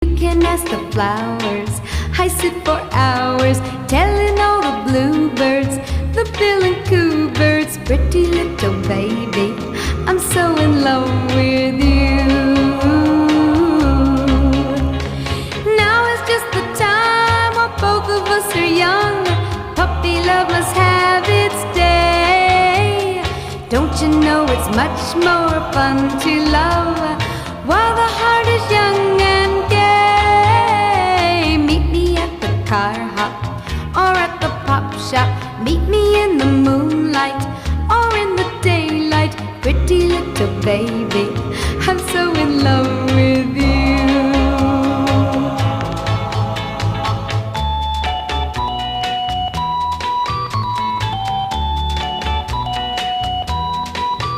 You can ask the flowers. I sit for hours telling all the bluebirds, the bill and coo birds, pretty little baby, I'm so in love with you. Now is just the time while both of us are young. Puppy love must have its day. Don't you know it's much more fun to love while the heart is young and gay? Meet me at the car hop or at the pop shop. Meet me in the moonlight or in the daylight. Pretty little baby, I'm so